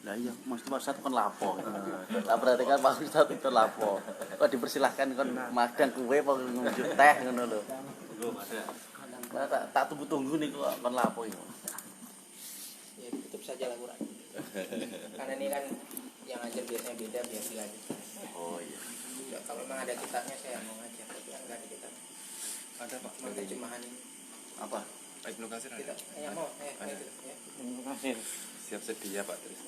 Lah iya, mesti Pak Ustadz kon lapo. Tak perhatikan Pak Ustadz itu lapo. Kok dipersilahkan kon magang kue apa ngunjuk teh ngono lho. Belum ada. Nah, tak tunggu-tunggu nih kok kon lapo itu. Ya tutup saja lah Quran. Karena ini kan yang ngajar biasanya beda biar dilanjutkan. Oh iya. Ya, kalau memang ada kitabnya saya mau ngajar, tapi kan nggak ada kitab. Ada Pak. Terjemahan ini. Apa? Ibnu Katsir ada. Kita, ya mau, Ada. itu. Ya. Terima kasih. Siap sedia Pak terus.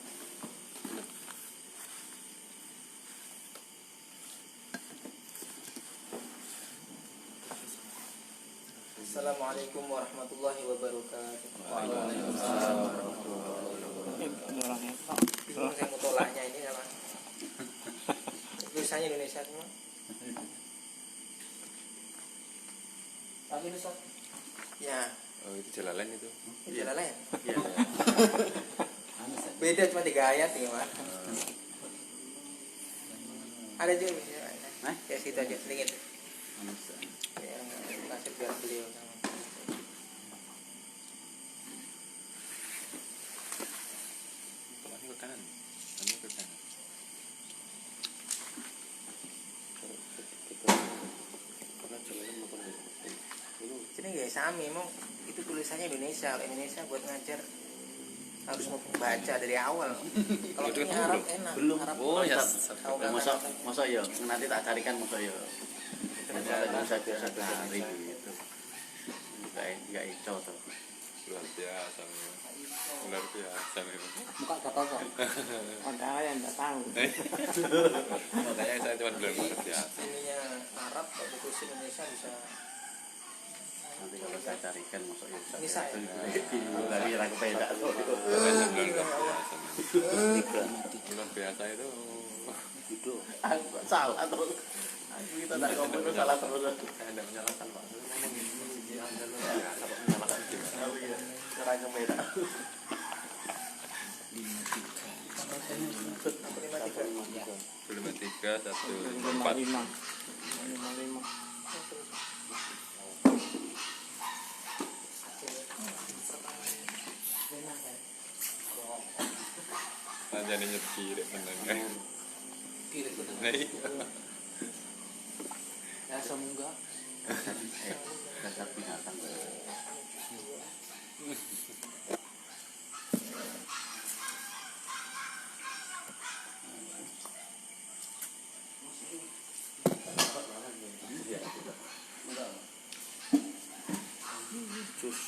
Assalamualaikum warahmatullahi wabarakatuh. Waalaikumsalam. Bingung saya mau tolaknya ini sama tulisannya Indonesia semua. Lagi Ustaz. Ya, Oh itu Jalalain itu. itu lain. Iya. Beda cuma 3 ayat nih, Mas. Ada juga bisa. Ya situ aja sedikit. Ya, nasib biar beliau sama. Ini ke kanan. Ini ke kanan. Sini nggak sami, emang itu tulisannya Indonesia. Kalau Indonesia buat ngajar harus baca dari awal. Kalau Itu ini kan Arab belum. enak. Belum. Arab Oh ya. tahu kan? Masa ya nanti tak carikan masa ya. Masa bisa cari gitu. Enggak ico tuh. Luar biasa memang. Luar biasa memang. Buka kata kok. Padahal yang tidak tahu. Makanya saya cuma bilang luar biasa. Ininya Arab kalau ditulis Indonesia bisa. Nanti kalau saya carikan masa ya Ini saya. dari aku beda tuh. Makanya saya bilang luar biasa memang. Tiga. Luar biasa itu. Itu. Aku salah terus. Aku kita tak ngomong itu salah terus. Saya tidak menyalahkan Pak. Menyalahkan kita. Cara beda. 53 55. 14. 55. Jadi nyetir bener kan? Kiri betul. Nah, iya. Ya semoga. Dasar binatang. Jus.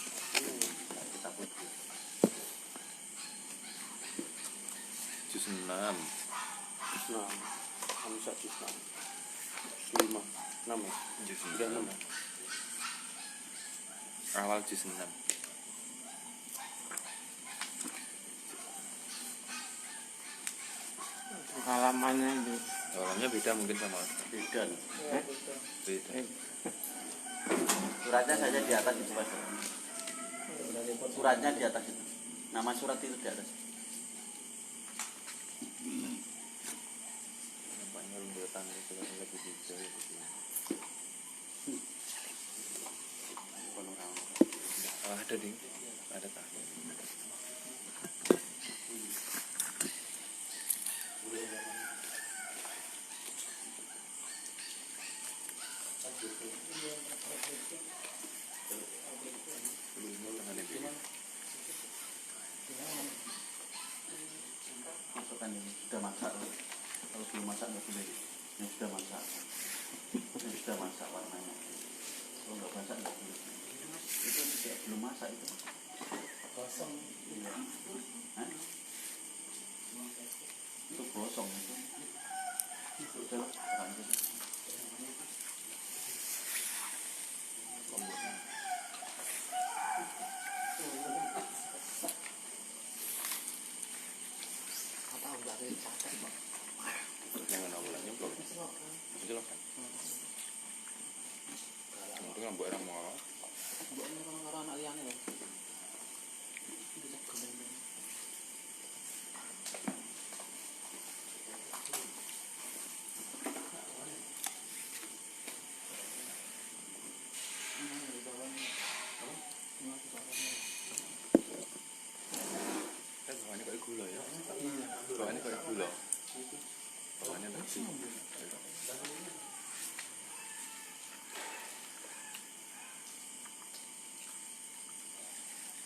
Kita putih. Jus 6. Nah, Hamzah juz 6. 5. 6 ya? Jus Udah 6 6. ya? Awal jus 6. Halamannya itu. Orangnya beda mungkin sama Beda. Ya betul. beda. Suratnya saja di atas itu Pak. Suratnya di atas itu. Nama surat itu di atas. Nampaknya rumbutan itu kan lagi hijau itu. Oh, ada ding. Ada tahu. Masukkan ini sudah masak. Kalau belum masak nggak boleh. Ini sudah masak. Ini sudah masak warnanya. Kalau nggak masak nggak boleh. Itu tidak belum masak itu. Kosong. Iya. Hah? Itu gosong itu. Sudah lanjut. Apa udah ada catat Pak? Jangan awalnya belum. Itu loh kan. Mungkin nggak buat orang mau. Buat orang-orang anak liane loh. Bahannya kayak gula ya. Bahannya kayak gula. Bahannya tadi.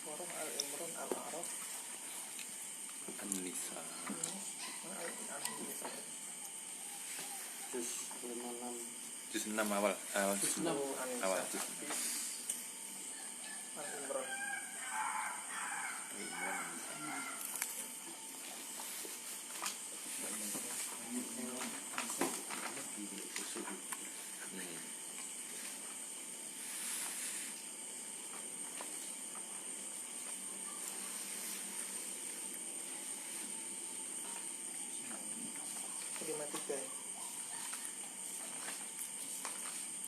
Warung Al-Imran Al-Araf. An-Nisa. Terus 56. Juz 6 awal. Juz 6. Awal juz 6. Al-Imran. Kelima tiga.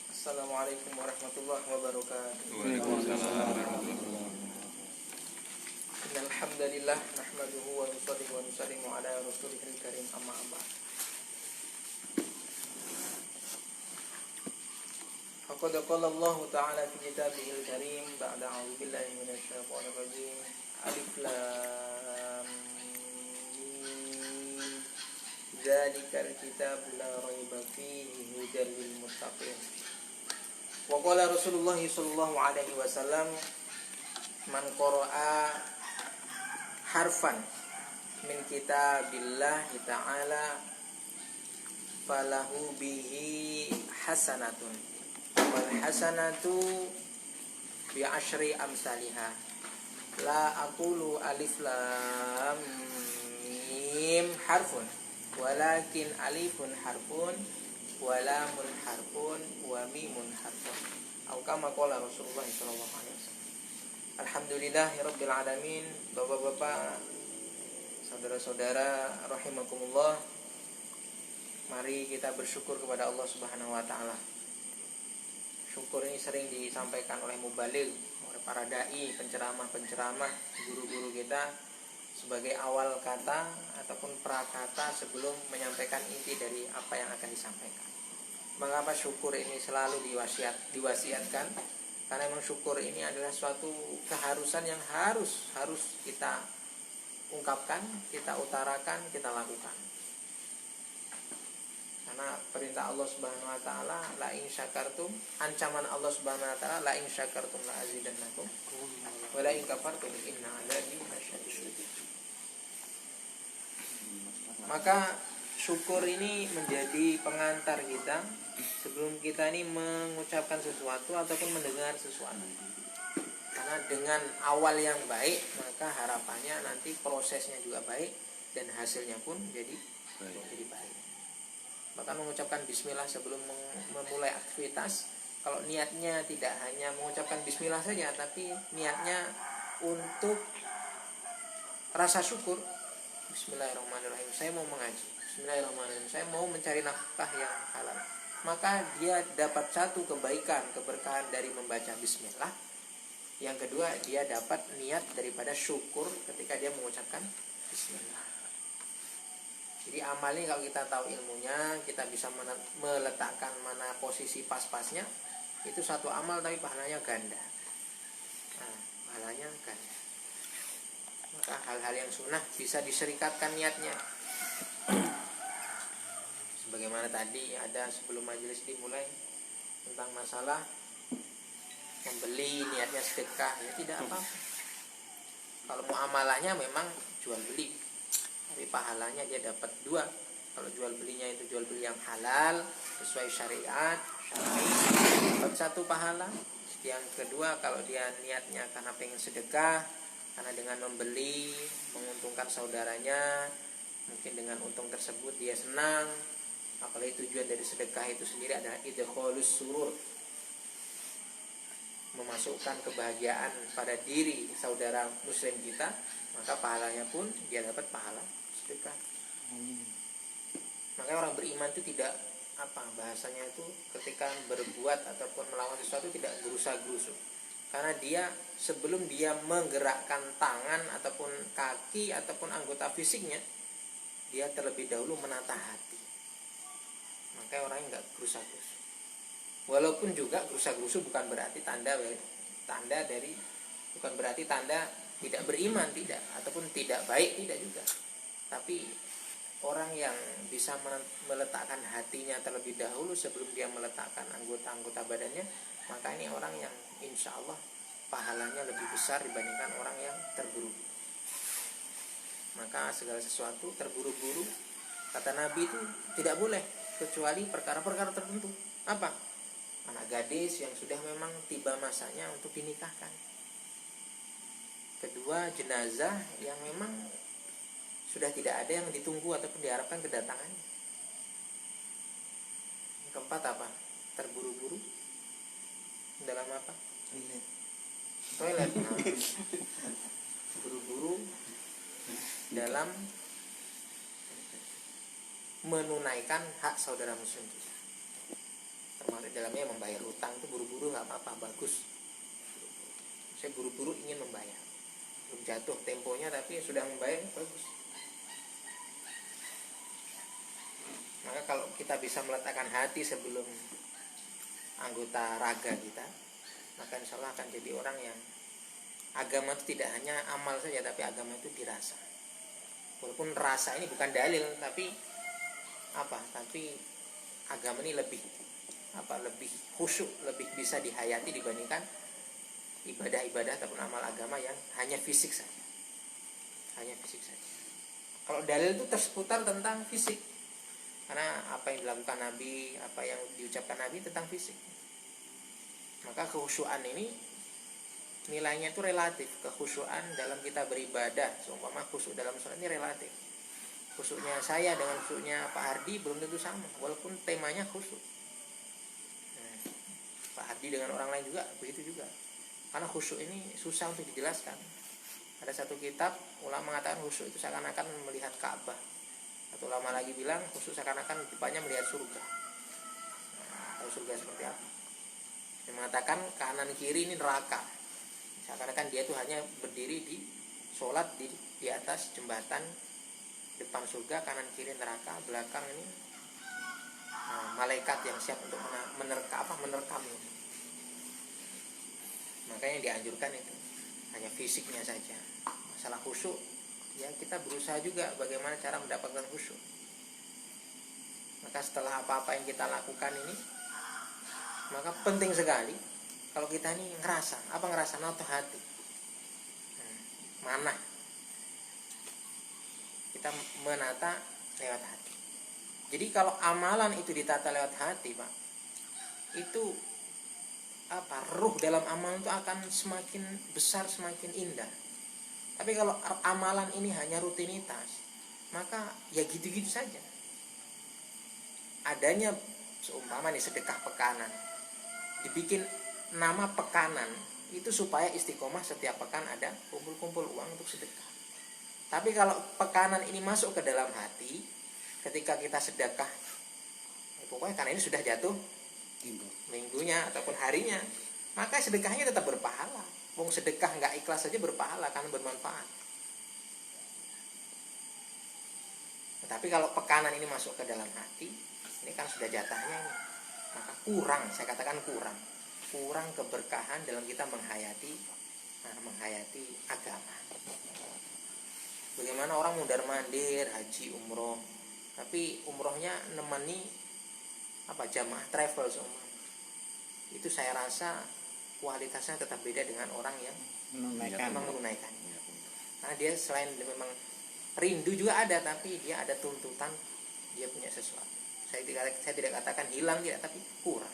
Assalamualaikum warahmatullahi wabarakatuh. Waalaikumsalam warahmatullahi wabarakatuh. Innal hamdalillah nahmaduhu wa nusalli wa nusallimu ala rasulihil karim amma ba'd. Faqad qala Allah ta'ala fi kitabihil karim ba'da a'udzu billahi minasy syaithanir rajim. Alif lam mim. Dzalikal kitabu la raiba fihi hudal lil muttaqin. Wa qala Rasulullah sallallahu alaihi wasallam man qara'a harfan min kitabillah ta'ala falahu bihi hasanatun wal hasanatu bi asyri amsalihha la aqulu alif lam mim harfun walakin alifun harfun wa lamun harfun wa mimun harfun atau kama qala Rasulullah sallallahu alaihi wasallam. Alhamdulillahirabbil alamin. Bapak-bapak, saudara-saudara rahimakumullah, mari kita bersyukur kepada Allah Subhanahu wa taala. Syukur ini sering disampaikan oleh mubaligh, oleh para dai, penceramah-penceramah, guru-guru kita sebagai awal kata ataupun prakata sebelum menyampaikan inti dari apa yang akan disampaikan. Mengapa syukur ini selalu diwasiatkan? Karena memang syukur ini adalah suatu keharusan yang harus kita ungkapkan, kita utarakan, kita lakukan. Karena perintah Allah Subhanahu wa taala, la in syakartum, ancaman Allah Subhanahu wa taala, la in syakartum la azidannakum wa la in kafartum inna adzabi lasyadid. Maka syukur ini menjadi pengantar kita sebelum kita ini mengucapkan sesuatu ataupun mendengar sesuatu. Karena dengan awal yang baik, maka harapannya nanti prosesnya juga baik dan hasilnya pun jadi baik. Bahkan mengucapkan bismillah sebelum memulai aktivitas, kalau niatnya tidak hanya mengucapkan bismillah saja, tapi niatnya untuk rasa syukur. Bismillahirrahmanirrahim, saya mau mengaji. Bismillahirrahmanirrahim, saya mau mencari nafkah yang halal. Maka dia dapat satu kebaikan, keberkahan dari membaca bismillah. Yang kedua, dia dapat niat daripada syukur ketika dia mengucapkan bismillah. Jadi amal ini kalau kita tahu ilmunya, kita bisa meletakkan mana posisi pas-pasnya, itu satu amal tapi pahalanya ganda. Nah, pahalanya ganda. Maka hal-hal yang sunnah bisa diserikatkan niatnya. Sebagaimana tadi ada sebelum majelis dimulai tentang masalah membeli, niatnya sedekah, ya tidak apa-apa. Kalau muamalahnya memang jual beli, tapi pahalanya dia dapat dua. Kalau jual belinya itu jual beli yang halal sesuai syariat, dapat satu pahala. Yang kedua, kalau dia niatnya karena pengen sedekah, karena dengan membeli menguntungkan saudaranya, mungkin dengan untung tersebut dia senang. Apalagi tujuan dari sedekah itu sendiri adalah idkhalus surur, memasukkan kebahagiaan pada diri saudara muslim kita, maka pahalanya pun dia dapat pahala sedekah. Makanya orang beriman itu tidak bahasanya itu ketika berbuat ataupun melakukan sesuatu tidak gerusa-gerusu. Karena dia sebelum dia menggerakkan tangan ataupun kaki ataupun anggota fisiknya, dia terlebih dahulu menata hati. Makanya orangnya nggak gerusa-gerusu. Walaupun juga gerusa-gerusu bukan berarti tanda tidak beriman, tidak, ataupun tidak baik, tidak juga. Tapi orang yang bisa meletakkan hatinya terlebih dahulu sebelum dia meletakkan anggota-anggota badannya, maka ini orang yang insya Allah pahalanya lebih besar dibandingkan orang yang terburu-buru. Maka segala sesuatu terburu-buru, kata Nabi, itu tidak boleh kecuali perkara-perkara tertentu. Apa? Anak gadis yang sudah memang tiba masanya untuk dinikahkan. Kedua, jenazah yang memang sudah tidak ada yang ditunggu ataupun diharapkan kedatangannya. Keempat apa? Terburu-buru dalam apa? Toilet. Nah, buru-buru dalam menunaikan hak saudara muslim kita. Termasuk dalamnya membayar utang, itu buru-buru nggak apa-apa, bagus. Saya buru-buru ingin membayar, belum jatuh temponya tapi sudah membayar, bagus. Maka kalau kita bisa meletakkan hati sebelum anggota raga kita, maka insya Allah akan jadi orang yang agama itu tidak hanya amal saja, tapi agama itu dirasa. Walaupun rasa ini bukan dalil, tapi apa? Tapi agama ini lebih khusyuk, lebih bisa dihayati dibandingkan ibadah-ibadah ataupun amal agama yang hanya fisik saja. Hanya fisik saja. Kalau dalil itu terseputar tentang fisik. Karena apa yang dilakukan Nabi, apa yang diucapkan Nabi tentang fisik. Maka kekhusyuan ini nilainya itu relatif. Kekhusyuan dalam kita beribadah, seumpama khusyuk dalam sholat ini relatif. Khusyuknya saya dengan khusyuknya Pak Hardi belum tentu sama, walaupun temanya khusyuk. Pak Hardi dengan orang lain juga begitu juga. Karena khusyuk ini susah untuk dijelaskan. Ada satu kitab ulama mengatakan khusyuk itu seakan-akan melihat Ka'bah. Atau ulama lagi bilang khusyuk seakan-akan depannya melihat surga. Tahu surga seperti apa? Yang mengatakan kanan kiri ini neraka. Seakan-akan dia tuh hanya berdiri di sholat di atas jembatan, depan surga, kanan kiri neraka, belakang ini malaikat yang siap untuk menerkam ini. Makanya dianjurkan itu hanya fisiknya saja. Masalah khusyuk, ya kita berusaha juga bagaimana cara mendapatkan khusyuk. Maka setelah apa-apa yang kita lakukan ini, maka penting sekali kalau kita ini ngerasa, nata hati, mana kita menata lewat hati. Jadi kalau amalan itu ditata lewat hati, Pak, itu ruh dalam amalan itu akan semakin besar, semakin indah. Tapi kalau amalan ini hanya rutinitas, maka ya gitu-gitu saja. Adanya seumpama nih sedekah pekanan, dibikin nama pekanan itu supaya istiqomah setiap pekan ada kumpul-kumpul uang untuk sedekah. Tapi kalau pekanan ini masuk ke dalam hati, ketika kita sedekah, pokoknya karena ini sudah jatuh minggunya ataupun harinya, maka sedekahnya tetap berpahala. Wong sedekah nggak ikhlas saja berpahala karena bermanfaat. Tapi kalau pekanan ini masuk ke dalam hati, ini kan sudah jatahnya ini, maka kurang, saya katakan kurang keberkahan dalam kita menghayati agama. Bagaimana orang mundar-mandir haji umroh, tapi umrohnya nemeni jamaah travel semua. Itu saya rasa kualitasnya tetap beda dengan orang yang memang menunaikannya. Karena dia selain memang rindu juga ada, tapi dia ada tuntutan, dia punya sesuatu. Saya tidak katakan hilang tidak, tapi kurang.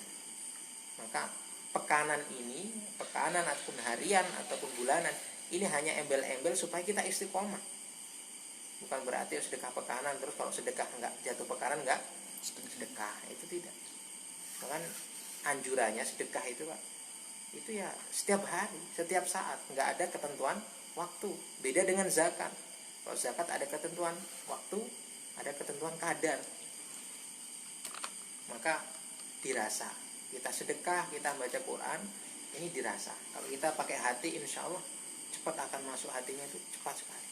Maka pekanan ataupun harian ataupun bulanan ini hanya embel-embel supaya kita istiqomah. Bukan berarti sedekah pekanan terus kalau sedekah enggak jatuh pekanan enggak sedekah, itu tidak. Bahkan anjurannya sedekah itu, Pak, itu ya setiap hari, setiap saat, enggak ada ketentuan waktu. Beda dengan zakat. Kalau zakat ada ketentuan waktu, ada ketentuan kadar. Maka dirasa. Kita sedekah, kita baca Quran, ini dirasa. Kalau kita pakai hati, insya Allah cepat akan masuk hatinya, itu cepat sekali.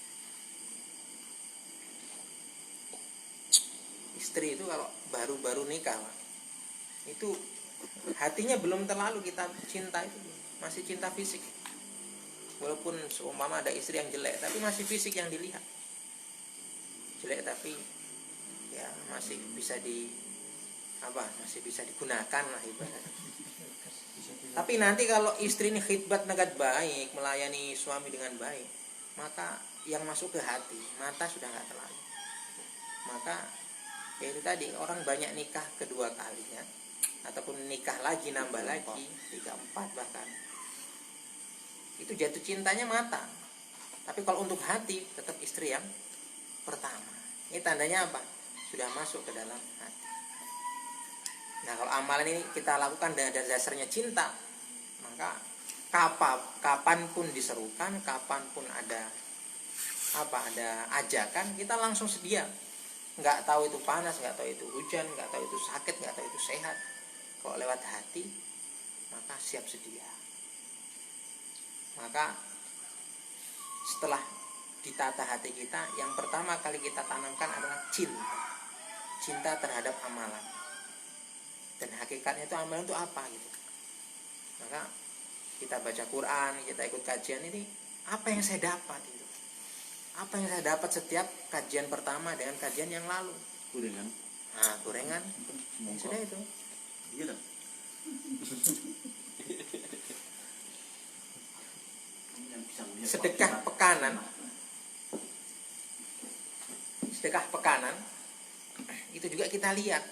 Istri itu kalau baru-baru nikah, Pak, itu hatinya belum terlalu kita cinta, itu masih cinta fisik. Walaupun seumpama ada istri yang jelek, tapi masih fisik yang dilihat. Jelek tapi ya masih bisa masih bisa digunakan lah ibaratnya. Tapi nanti kalau istri ini khidmat negat baik, melayani suami dengan baik, maka yang masuk ke hati, mata sudah nggak terlalu. Maka ya itu tadi, orang banyak nikah kedua kalinya, ataupun nikah lagi, nambah lagi 3, 4 bahkan, itu jatuh cintanya mata. Tapi kalau untuk hati tetap istri yang pertama. Ini tandanya apa? Sudah masuk ke dalam hati. Nah, kalau amalan ini kita lakukan dengan dasarnya cinta, maka kapanpun diserukan, kapanpun ada ajakan, kita langsung sedia. Nggak tahu itu panas, nggak tahu itu hujan, nggak tahu itu sakit, nggak tahu itu sehat. Kalau lewat hati, maka siap sedia. Maka setelah ditata hati kita, yang pertama kali kita tanamkan adalah cinta terhadap amalan. Dan hakikatnya itu amalan itu apa gitu. Maka kita baca Quran, kita ikut kajian ini, apa yang saya dapat itu? Apa yang saya dapat setiap kajian pertama dengan kajian yang lalu? Gorengan. Nah, gorengan. Sudah itu. Iya. Sedekah pekanan itu juga kita lihat.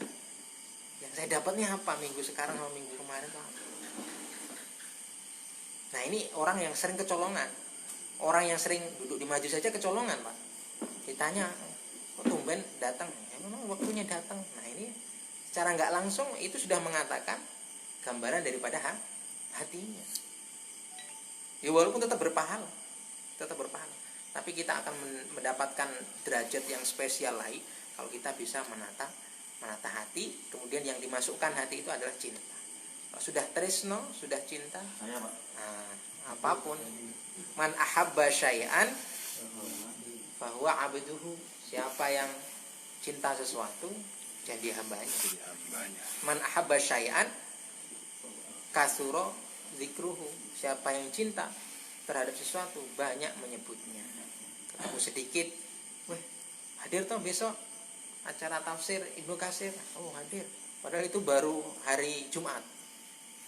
Yang saya dapatnya apa minggu sekarang sama minggu kemarin tuh apa? Nah, ini orang yang sering kecolongan. Orang yang sering duduk di maju saja kecolongan, Pak. Ditanya, kok tumben datang? Ya memang waktunya datang. Nah, ini secara nggak langsung itu sudah mengatakan gambaran daripada hatinya. Ya walaupun tetap berpahala. Tapi kita akan mendapatkan derajat yang spesial lagi kalau kita bisa menata hati, kemudian yang dimasukkan hati itu adalah cinta. Kalau sudah tresno, sudah cinta, Saya, Pak. nah, apapun, man ahabba syai'an fahuwa abduhu. Siapa yang cinta sesuatu jadi hambanya. Man ahabba syai'an kasuro zikruhu. Siapa yang cinta terhadap sesuatu banyak menyebutnya. Ketemu sedikit, weh, hadir toh besok acara tafsir Ibnu Katsir. Oh, hadir. Padahal itu baru hari Jumat.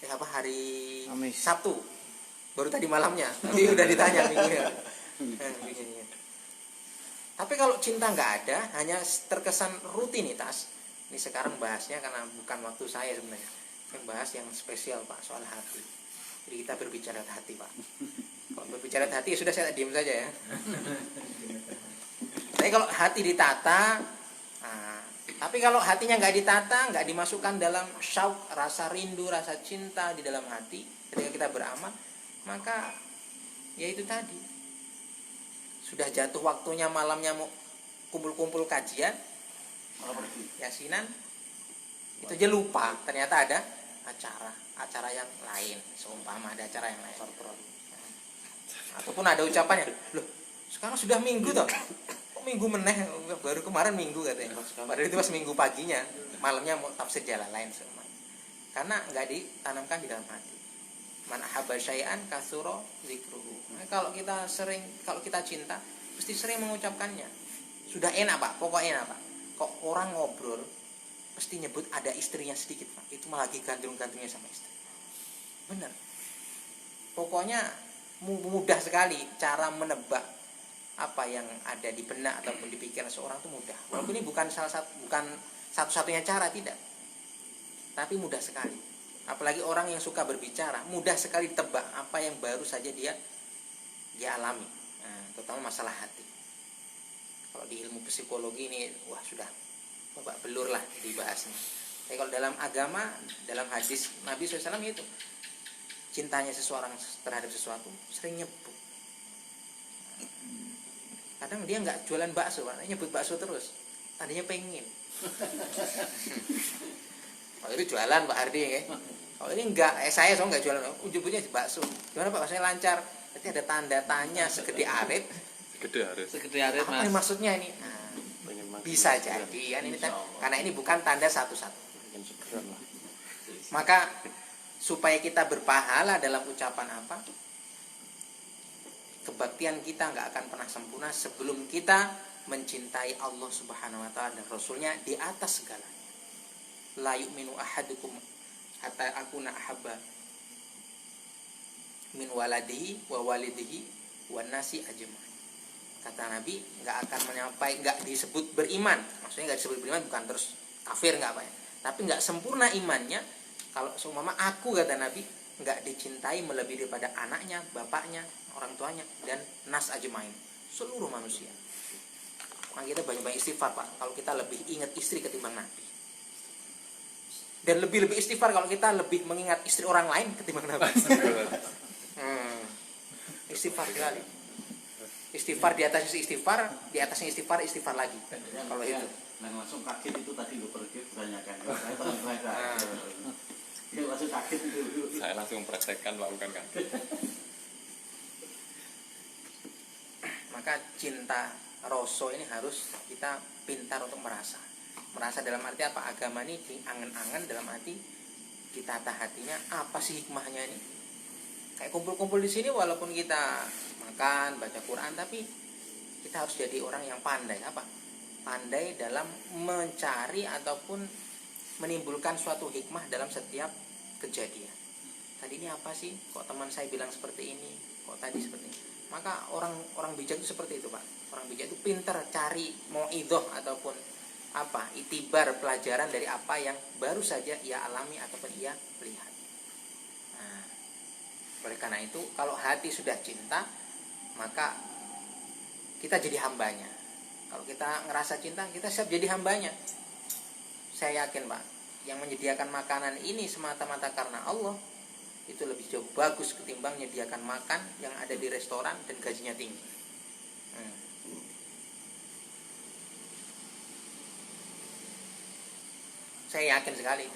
Hari Kamis. Sabtu. Baru tadi malamnya. Tapi udah ditanya minggunya. Tapi kalau cinta nggak ada, hanya terkesan rutinitas. Ini sekarang bahasnya karena bukan waktu saya sebenarnya. Yang bahas yang spesial, Pak, soal hati. Jadi kita berbicara hati, Pak. Kalau berbicara hati sudah, saya diam saja ya. Tapi kalau hati ditata, tapi kalau hatinya nggak ditata, nggak dimasukkan dalam syauk, rasa rindu, rasa cinta di dalam hati ketika kita beramal, maka ya itu tadi, sudah jatuh waktunya malamnya mau kumpul-kumpul kajian, yasinan, itu aja lupa ternyata ada acara yang lain, seumpama ada acara yang lain, ataupun ada ucapannya, loh sekarang sudah minggu toh, kok minggu meneh, baru kemarin minggu katanya, padahal itu pas minggu paginya, malamnya mau tafsir Jalalain semua, karena nggak ditanamkan di dalam hati. Man ahabba syai'an kasuro zikruhu. Nah, kalau kita cinta, mesti sering mengucapkannya. Sudah enak, Pak, pokoknya enak, Pak. Kok orang ngobrol pasti nyebut ada istrinya sedikit, Pak. Itu malah lagi gandrung-gandrungnya sama istri. Benar. Pokoknya mudah sekali cara menebak apa yang ada di benak ataupun di pikiran seorang itu mudah. Walaupun ini bukan satu-satunya cara, tidak. Tapi mudah sekali. Apalagi orang yang suka berbicara, mudah sekali ditebak apa yang baru saja dia alami. Nah, terutama masalah hati. Kalau di ilmu psikologi ini, wah sudah babak belur lah dibahasnya. Tapi kalau dalam agama, dalam hadis Nabi SAW itu, cintanya seseorang terhadap sesuatu sering nyebut. Kadang dia nggak jualan bakso, Pak, nyebut bakso terus. Tadinya pengen. Kalau itu jualan Pak Hardi ya. Kalau ini enggak, saya nggak jualan, nyebutnya bakso. Gimana Pak, baksonya lancar? Berarti ada tanda tanya segede arit. Segede arit. Apa nih maksudnya ini? Nah, bisa jadi kan ini karena ini bukan tanda satu-satu. Maka supaya kita berpahala dalam ucapan apa? kebaktian kita nggak akan pernah sempurna sebelum kita mencintai Allah Subhanahu wa taala dan Rasulnya di atas segalanya. La yu'minu ahadukum hatta akuna ahabba min waladihi wa walidihi wan nasi ajma'in. Kata Nabi, nggak disebut beriman. Maksudnya nggak disebut beriman bukan terus kafir, nggak apa ya. Tapi nggak sempurna imannya kalau seumpama aku, kata Nabi, nggak dicintai melebihi daripada anaknya, bapaknya, orang tuanya, dan nas ajmain, seluruh manusia. Maka kita banyak-banyak istighfar, Pak, kalau kita lebih ingat istri ketimbang Nabi. Dan lebih istighfar kalau kita lebih mengingat istri orang lain ketimbang Nabi. Istighfar sekali. Istighfar di atasnya istighfar, di atasnya istighfar lagi. Kalau itu. Nah, langsung kaget itu tadi gue pergi kebanyakan. Dia langsung kaget itu. Saya langsung praktekkan, lakukan kaget. Maka cinta Rasul ini harus kita pintar untuk merasa dalam arti apa? Agama ini diangan-angan, dalam arti ditata hatinya. Apa sih hikmahnya ini? Kayak kumpul-kumpul di sini, walaupun kita makan, baca Quran, tapi kita harus jadi orang yang pandai. Apa? Pandai dalam mencari ataupun menimbulkan suatu hikmah dalam setiap kejadian. Tadi ini apa sih? Kok teman saya bilang seperti ini? Kok tadi seperti ini? Maka orang bijak itu seperti itu, Pak. Orang bijak itu pintar cari mauidhah ataupun apa? Itibar, pelajaran dari apa yang baru saja ia alami ataupun ia lihat. Nah, oleh karena itu, kalau hati sudah cinta, maka kita jadi hambanya. Kalau kita ngerasa cinta, kita siap jadi hambanya. Saya yakin, Pak, yang menyediakan makanan ini semata-mata karena Allah, itu lebih jauh bagus ketimbang menyediakan makan yang ada di restoran dan gajinya tinggi. Saya yakin sekali.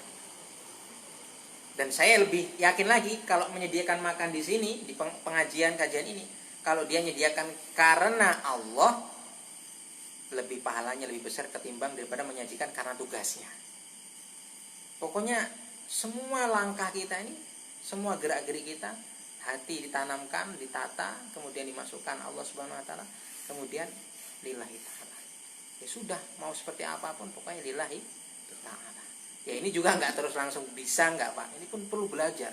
Dan saya lebih yakin lagi kalau menyediakan makan di sini, di pengajian kajian ini, kalau dia menyediakan karena Allah, lebih pahalanya lebih besar ketimbang daripada menyajikan karena tugasnya. Pokoknya semua langkah kita ini, semua gerak-gerik kita, hati ditanamkan, ditata, kemudian dimasukkan Allah Subhanahu wa taala, kemudian lillahi ta'ala. Ya sudah, mau seperti apapun pokoknya lillahi ta'ala. Ya ini juga enggak terus langsung bisa, enggak, Pak. Ini pun perlu belajar.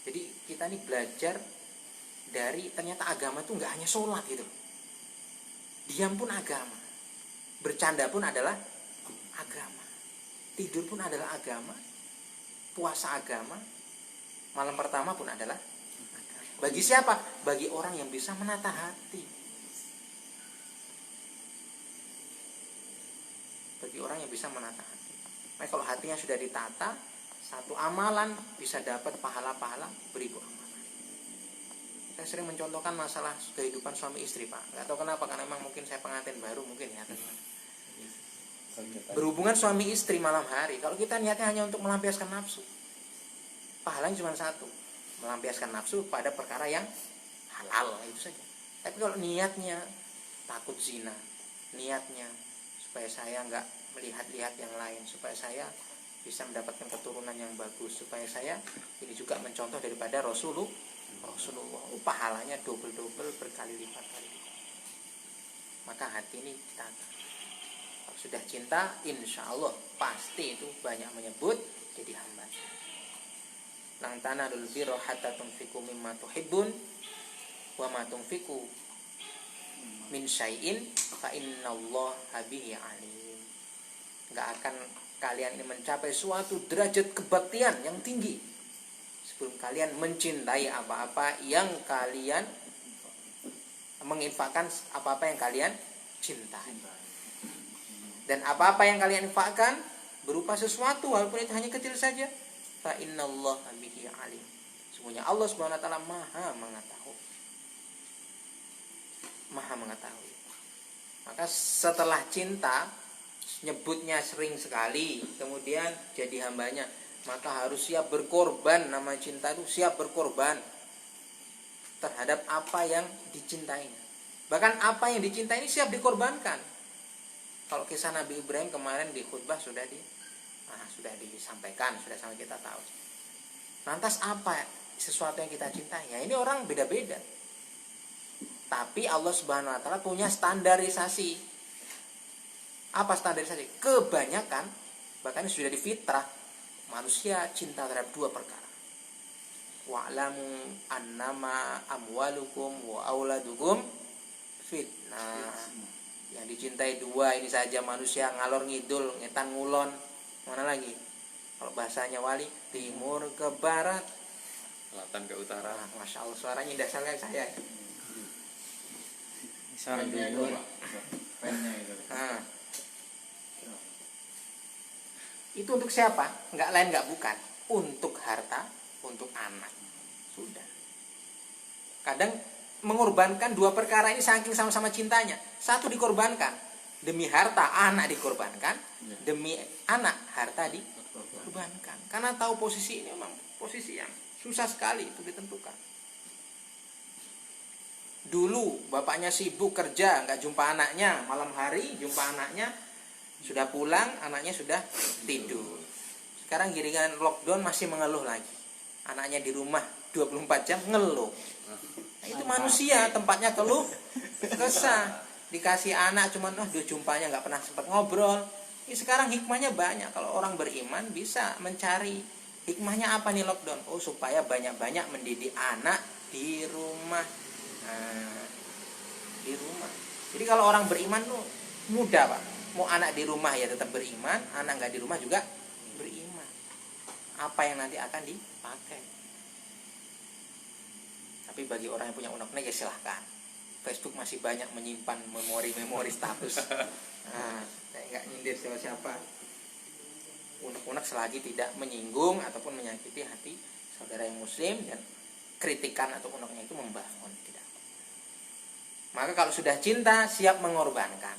Jadi kita ini belajar dari ternyata agama itu enggak hanya sholat gitu. Diam pun agama. Bercanda pun adalah agama. Tidur pun adalah agama. Puasa agama. Malam pertama pun adalah agama. Bagi siapa? Bagi orang yang bisa menata hati. Bagi orang yang bisa menata hati. Nah, kalau hatinya sudah ditata, satu amalan bisa dapat pahala-pahala beribu amalan. Saya sering mencontohkan masalah kehidupan suami istri, Pak. Nggak tahu kenapa, karena memang mungkin saya pengantin baru mungkin ya. Berhubungan suami istri malam hari, kalau kita niatnya hanya untuk melampiaskan nafsu, pahalanya cuma satu, melampiaskan nafsu pada perkara yang halal, itu saja. Tapi kalau niatnya takut zina, niatnya supaya saya nggak melihat-lihat yang lain, supaya saya bisa mendapatkan keturunan yang bagus, supaya saya ini juga mencontoh daripada Rasulullah, pahalanya double-double, berkali lipat. Maka hati ini ditata. Kalau sudah cinta, insya Allah pasti itu banyak menyebut jadi hamba. Lan tanalul birra hatta tunfiqu mimma tuhibbun wa ma tunfiqu min syai'in fa innallaha bihi alim. Enggak akan kalian ini mencapai suatu derajat kebaktian yang tinggi sebelum kalian mencintai apa-apa yang kalian menginfakkan, apa-apa yang kalian cintai. Dan apa-apa yang kalian infakkan berupa sesuatu walaupun itu hanya kecil saja, fa innallaha bihi alim. Semuanya Allah Subhanahu wa taala Maha mengetahui. Maka setelah cinta, nyebutnya sering sekali, kemudian jadi hambanya, maka harus siap berkorban. Nama cinta itu siap berkorban terhadap apa yang dicintainya. Bahkan apa yang dicintai ini siap dikorbankan. Kalau kisah Nabi Ibrahim kemarin di khutbah sudah disampaikan, sudah sama kita tahu. Lantas apa sesuatu yang kita cintai? Ya ini orang beda-beda. Tapi Allah Subhanahu wa taala punya standarisasi. Apa standarisasi? Kebanyakan, bahkan sudah di fitrah, manusia cinta terhadap dua perkara. Wa'lamu annama amwalukum wa auladukum fitnah. Yang dicintai dua ini saja manusia, ngalor ngidul, ngetan ngulon. Mana lagi? Kalau bahasanya wali, timur ke barat, Selatan ke utara. Masya Allah, suaranya indah sekali saya. Suara dulu. Nah, itu untuk siapa? Enggak lain enggak bukan. Untuk harta, untuk anak. Sudah. Kadang mengorbankan dua perkara ini saking sama-sama cintanya. Satu dikorbankan demi harta, anak dikorbankan. Demi anak, harta dikorbankan. Karena tahu posisi ini memang posisi yang susah sekali itu ditentukan. Dulu bapaknya sibuk kerja, nggak jumpa anaknya. Malam hari jumpa anaknya, sudah pulang, anaknya sudah tidur. Sekarang giliran lockdown masih mengeluh lagi. Anaknya di rumah 24 jam ngeluh. Nah, itu manusia tempatnya keluh kesah. Dikasih anak cuman dia jumpanya nggak pernah sempat ngobrol. Ini sekarang hikmahnya banyak. Kalau orang beriman bisa mencari hikmahnya apa nih lockdown. Oh, supaya banyak-banyak mendidik anak di rumah. Nah, di rumah. Jadi kalau orang beriman tuh mudah, Pak. Mau anak di rumah ya tetap beriman, anak nggak di rumah juga beriman. Apa yang nanti akan dipakai. Tapi bagi orang yang punya unek-unek ya silahkan. Facebook masih banyak menyimpan memori-memori status. Nah, saya nggak nyindir siapa-siapa. Unek-unek selagi tidak menyinggung ataupun menyakiti hati saudara yang muslim, dan kritikan atau uneknya itu membangun, tidak. Maka kalau sudah cinta, siap mengorbankan.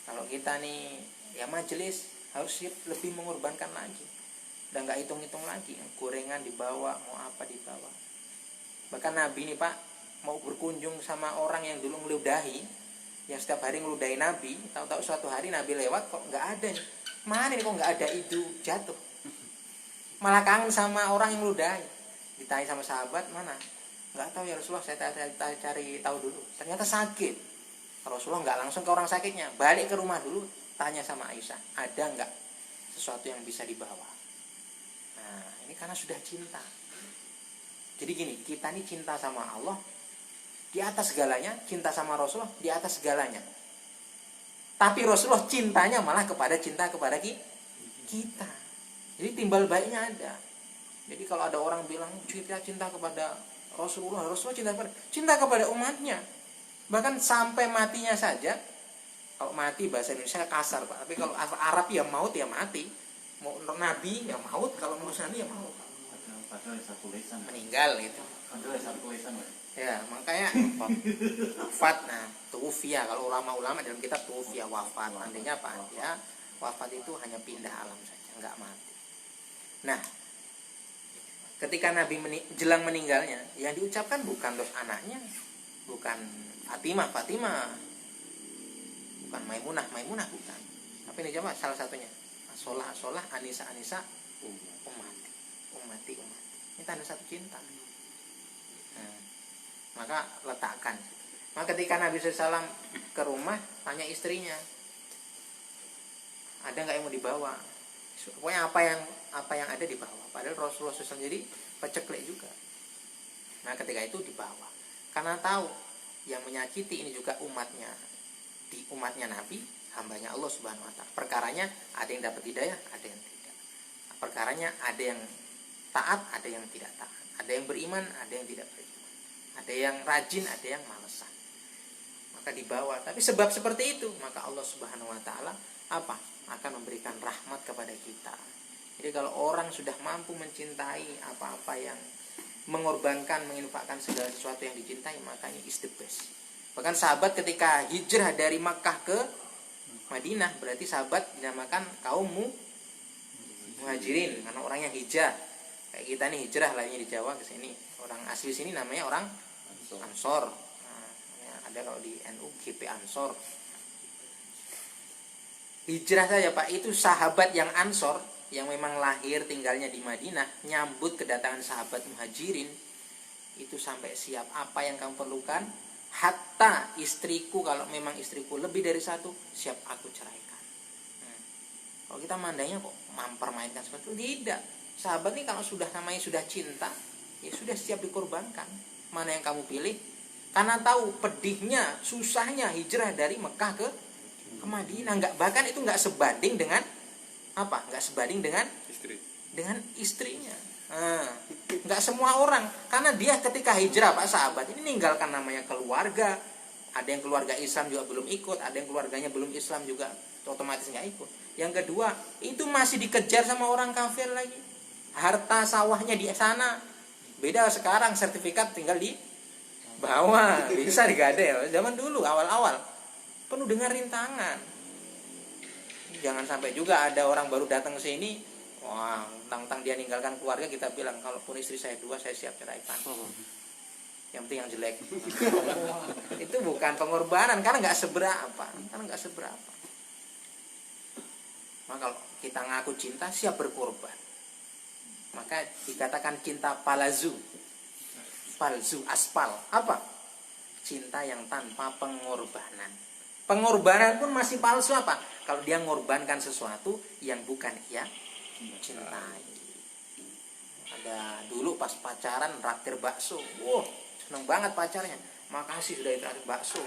Kalau kita nih ya majelis harus siap lebih mengorbankan lagi. Udah nggak hitung-hitung lagi, gorengan dibawa, mau apa dibawa. Bahkan Nabi nih Pak, mau berkunjung sama orang yang dulu ngeludahi, yang setiap hari ngeludahi Nabi, tahu-tahu suatu hari Nabi lewat kok nggak ada nih. Mana nih kok nggak ada, itu jatuh. Malah kangen sama orang yang ngeludahi. Ditanya sama sahabat, mana? Nggak tahu ya Rasulullah, saya cari tahu dulu. Ternyata sakit. Rasulullah nggak langsung ke orang sakitnya, balik ke rumah dulu, tanya sama Aisyah, ada nggak sesuatu yang bisa dibawa. Nah, ini karena sudah cinta. Jadi gini, kita ini cinta sama Allah di atas segalanya, cinta sama Rasulullah di atas segalanya. Tapi Rasulullah cintanya malah cinta kepada kita. Jadi timbal baiknya ada. Jadi kalau ada orang bilang cinta kepada Rasulullah cinta kepada umatnya. Bahkan sampai matinya saja. Kalau mati bahasa Indonesia kasar, Pak. Tapi kalau Arab ya maut ya mati. Mau Nabi ya maut, kalau manusia ya maut. Meninggal gitu. Ya, makanya wafat. Nah, tuwfiya, kalau ulama-ulama dalam kitab tuwfiya, wafat. Artinya apa? Ya, wafat itu hanya pindah alam saja, enggak mati. Nah, ketika Nabi jelang meninggalnya, yang diucapkan bukan terus anaknya, bukan Fatimah, bukan Maimunah, bukan. Tapi ini coba salah satunya. Solah, Anisa, Ummati. Ini tanda satu cinta. Nah, maka letakkan. Maka ketika Nabi SAW ke rumah, tanya istrinya, ada nggak yang mau dibawa? Pokoknya apa yang ada dibawa. Padahal Rasulullah SAW jadi peceklek juga. Nah, ketika itu dibawa. Karena tahu yang menyakiti ini juga umatnya Nabi, hambanya Allah Subhanahu Wa Taala. Perkaranya ada yang dapat hidayah, ada yang tidak. Perkaranya ada yang taat, ada yang tidak taat. Ada yang beriman, ada yang tidak beriman. Ada yang rajin, ada yang malesan. Maka dibawa. Tapi sebab seperti itu, maka Allah Subhanahu Wa Taala akan memberikan rahmat kepada kita. Jadi kalau orang sudah mampu mencintai apa-apa yang mengorbankan, menginfakkan segala sesuatu yang dicintai, makanya is the best. Bahkan sahabat ketika hijrah dari Makkah ke Madinah, berarti sahabat dinamakan kaum muhajirin, karena orang yang hijrah. Kayak kita nih hijrah lainnya di Jawa ke sini. Orang asli sini namanya orang Ansor. Nah, ada kalau di NU GP Ansor. Hijrah saja Pak, itu sahabat yang Ansor, yang memang lahir tinggalnya di Madinah, nyambut kedatangan sahabat muhajirin, itu sampai siap. Apa yang kamu perlukan hatta istriku, kalau memang istriku lebih dari satu, siap aku ceraikan. Kalau kita mandangnya kok mempermainkan seperti itu, tidak. Sahabat ini kalau sudah namanya sudah cinta, ya sudah siap dikorbankan. Mana yang kamu pilih? Karena tahu pedihnya, susahnya hijrah dari Mekah ke Madinah. Bahkan itu nggak sebanding dengan apa? Nggak sebanding dengan istrinya. Nggak semua orang, karena dia ketika hijrah Pak sahabat ini ninggalkan namanya keluarga. Ada yang keluarga Islam juga belum ikut, ada yang keluarganya belum Islam juga otomatis nggak ikut. Yang kedua, itu masih dikejar sama orang kafir lagi. Harta sawahnya di sana. Beda sekarang, sertifikat tinggal di bawah, bisa digadai. Zaman dulu awal-awal penuh dengan rintangan. Jangan sampai juga ada orang baru datang ke sini, wah, tentang dia ninggalkan keluarga, kita bilang kalaupun istri saya 2 saya siap ceraikan. Yang penting yang jelek. Itu bukan pengorbanan, karena nggak seberapa. Maka kalau kita ngaku cinta, siap berkorban. Maka dikatakan cinta palsu, aspal. Apa? Cinta yang tanpa pengorbanan. Pengorbanan pun masih palsu apa? Kalau dia mengorbankan sesuatu yang bukan ia cintai. Ada dulu pas pacaran raktir bakso. Wah, seneng banget pacarnya. Makasih sudah ditraktir bakso.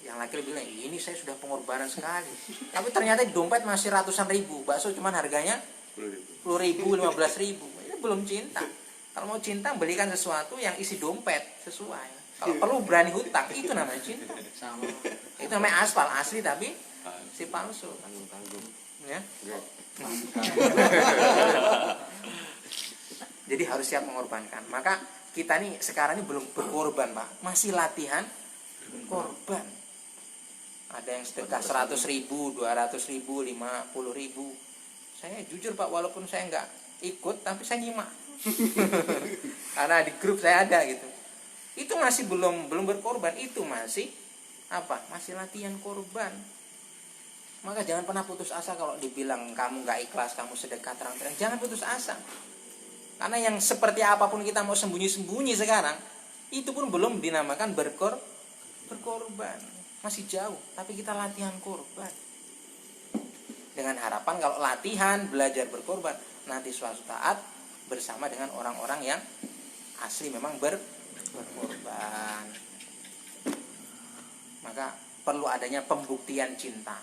Yang laki bilang, ini saya sudah pengorbanan sekali. Tapi ternyata di dompet masih ratusan ribu. Bakso cuma harganya 10.000, 15.000. Ini belum cinta. Kalau mau cinta, belikan sesuatu yang isi dompet sesuai. Kalau perlu berani hutang, itu namanya cinta. Sama. Itu namanya aspal, asli tapi si palsu. Ya. Jadi harus siap mengorbankan. Maka kita nih sekarang ini belum berkorban, Pak. Masih latihan korban. Ada yang sedekah 100.000, 200.000, 50.000. Saya jujur Pak, walaupun saya nggak ikut, tapi saya nyimak. Karena di grup saya ada gitu. Itu masih belum berkorban. Itu masih apa? Masih latihan korban. Maka jangan pernah putus asa kalau dibilang kamu nggak ikhlas, kamu sedekah terang-terang. Jangan putus asa. Karena yang seperti apapun kita mau sembunyi-sembunyi sekarang, itu pun belum dinamakan berkorban. Masih jauh, tapi kita latihan korban. Dengan harapan kalau latihan, belajar berkorban, nanti suatu saat bersama dengan orang-orang yang asli memang berkorban. Maka perlu adanya pembuktian cinta.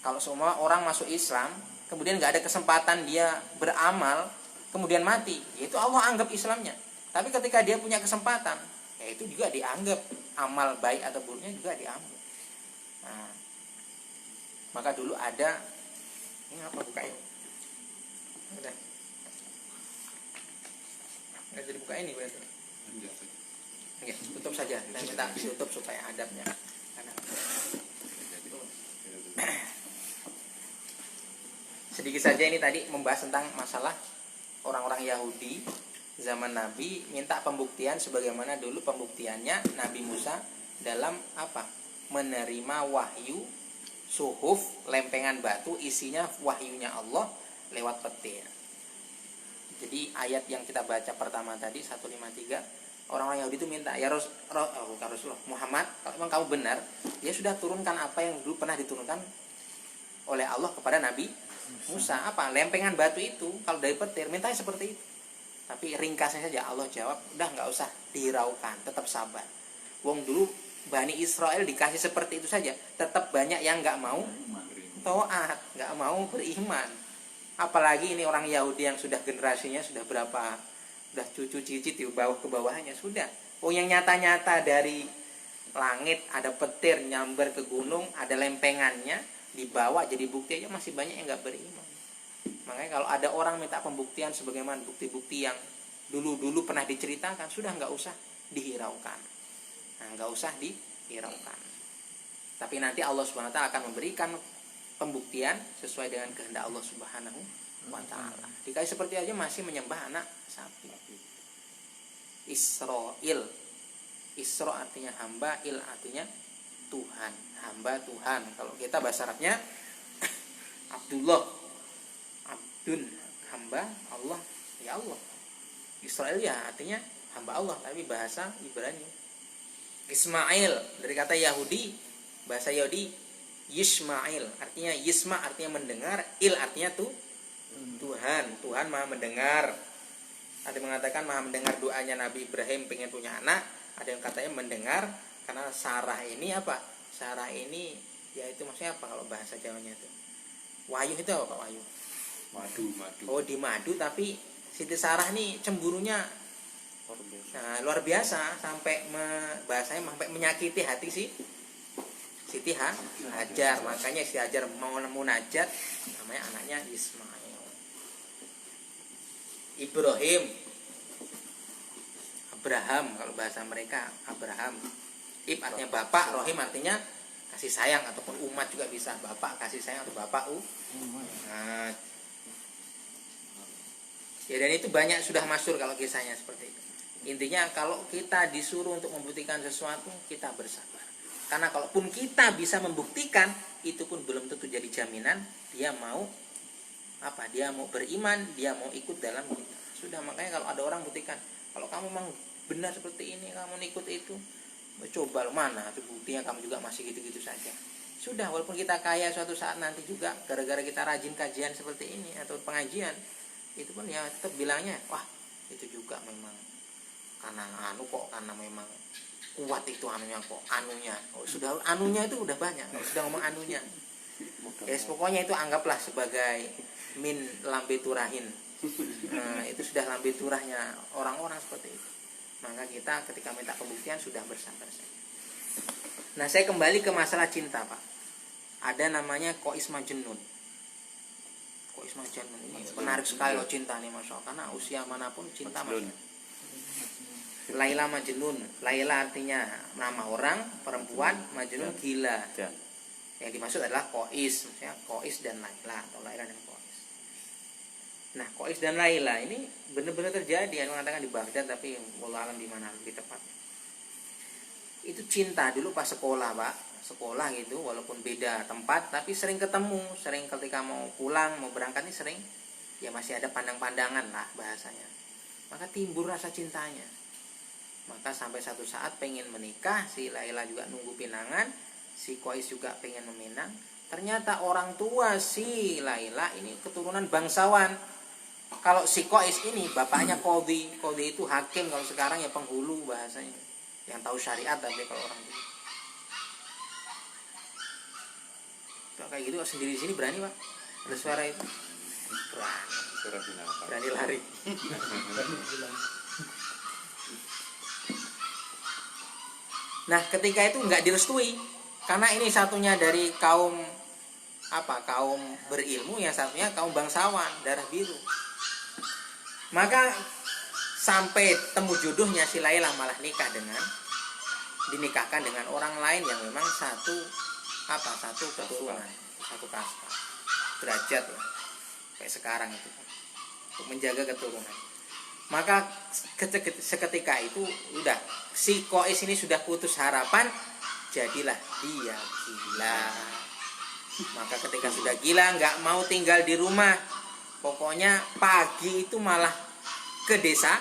Kalau semua orang masuk Islam, kemudian gak ada kesempatan dia beramal, kemudian mati, yaitu Allah anggap Islamnya. Tapi ketika dia punya kesempatan, ya itu juga dianggap amal baik atau buruknya juga diambil. Nah, maka dulu ada ini apa bukain? Udah. Nggak jadi buka ini berarti. Oke, tutup saja. Saya minta ditutup supaya adabnya. Sedikit saja ini tadi membahas tentang masalah orang-orang Yahudi zaman Nabi minta pembuktian sebagaimana dulu pembuktiannya Nabi Musa dalam apa? Menerima wahyu suhuf, lempengan batu isinya wahyunya Allah lewat petir. Jadi ayat yang kita baca pertama tadi 153, orang-orang Yahudi itu minta, ya bukan Rasulullah, Muhammad, kalau memang kamu benar, ya sudah turunkan apa yang dulu pernah diturunkan oleh Allah kepada Nabi Musa. Apa? Lempengan batu itu kalau dari petir, mintanya seperti itu. Tapi ringkasnya saja Allah jawab, udah nggak usah dihiraukan, tetap sabar. Wong dulu Bani Israel dikasih seperti itu saja, tetap banyak yang nggak mau taat, nggak mau beriman. Apalagi ini orang Yahudi yang sudah generasinya sudah berapa, sudah cucu cicit di bawah ke bawahnya sudah. Oh yang nyata-nyata dari langit ada petir nyamber ke gunung, ada lempengannya dibawa jadi bukti aja masih banyak yang nggak beriman. Makanya kalau ada orang minta pembuktian sebagaimana bukti-bukti yang dulu-dulu pernah diceritakan, sudah nggak usah dihiraukan. Nah, nggak usah dihiraukan. Tapi nanti Allah Subhanahu wa taala akan memberikan pembuktian sesuai dengan kehendak Allah Subhanahu wa taala. Dikasih seperti aja masih menyembah anak sapi. Israel. Isra artinya hamba, il artinya Tuhan, hamba Tuhan. Kalau kita bahasa Arabnya Abdullah, Abdun, hamba Allah, ya Allah. Israel ya artinya hamba Allah, tapi bahasa Ibrani Ismail dari kata Yahudi, bahasa Yahudi Yismail, artinya Yisma artinya mendengar, Il artinya Tuhan. Tuhan Maha mendengar. Ada yang mengatakan Maha mendengar doanya Nabi Ibrahim pengen punya anak, ada yang katanya mendengar karena Sarah ini apa? Sarah ini yaitu maksudnya apa kalau bahasa Jawanya itu? Wahyu itu apa Pak Wahyu? Madu. Oh, di madu, tapi Siti Sarah nih cemburunya luar biasa sampai bahasanya sampai menyakiti hati Siti Hajar. Makanya Siti Hajar mau munajat namanya anaknya Ismail. Ibrahim, Abraham kalau bahasa mereka Abraham. Ib artinya bapak, rohim artinya kasih sayang ataupun umat juga bisa. Bapak kasih sayang atau bapak umat. Ya, dan itu banyak sudah masyhur kalau kisahnya seperti itu. Intinya kalau kita disuruh untuk membuktikan sesuatu, kita bersabar. Karena kalaupun kita bisa membuktikan, itu pun belum tentu jadi jaminan dia mau apa? Dia mau beriman, dia mau ikut dalam kita. Sudah, makanya kalau ada orang buktikan, kalau kamu memang benar seperti ini, kamu ikut itu, coba mana itu buktinya kamu juga masih gitu-gitu saja. Sudah, walaupun kita kaya suatu saat nanti juga gara-gara kita rajin kajian seperti ini atau pengajian, itu pun ya tetap bilangnya, wah itu juga memang karena karena memang kuat itu anunya sudah anunya itu udah banyak, sudah ngomong anunya pokoknya itu anggaplah sebagai min lambe turahin. Itu sudah lambe turahnya orang-orang seperti itu. Maka kita ketika minta pembuktian sudah bersabar saja. Nah, saya kembali ke masalah cinta, Pak. Ada namanya Qais Majnun. Qais Majnun ini menarik sekali loh cinta nih, Masya Allah. Karena usia manapun cinta masih. Laila Majnun. Laila artinya nama orang, perempuan, Majnun gila. Yang dimaksud adalah Qais, maksudnya Qais dan Laila atau Laila dan Qais. Nah, Qais dan Laila ini benar-benar terjadi, yang mengatakan di Baghdad, tapi wallahu alam di mana lebih tepatnya. Itu cinta dulu pas sekolah, Pak. Sekolah gitu, walaupun beda tempat, tapi sering ketemu, sering ketika mau pulang, mau berangkat ini sering, ya masih ada pandang-pandangan lah bahasanya. Maka timbul rasa cintanya. Maka sampai satu saat pengen menikah, si Laila juga nunggu pinangan, si Qais juga pengen meminang. Ternyata orang tua si Laila ini keturunan bangsawan. Kalau si Qais ini bapaknya qadhi. Qadhi itu hakim, kalau sekarang ya penghulu bahasanya. Yang tahu syariat, tapi kalau orang itu. Kalau kayak gitu sendiri di sini berani, Pak? Ada suara itu. Berani. Suara binatang. Berani lari. Nah, ketika itu nggak direstui, karena ini satunya dari kaum berilmu, yang satunya kaum bangsawan darah biru. Maka sampai temu jodohnya si Laila malah dinikahkan dengan orang lain yang memang satu keturunan, satu kasta, derajat ya, kayak sekarang itu, untuk menjaga keturunan. Maka seketika itu udah si Qais ini sudah putus harapan, jadilah dia gila. Maka ketika sudah gila, nggak mau tinggal di rumah, pokoknya pagi itu malah ke desa,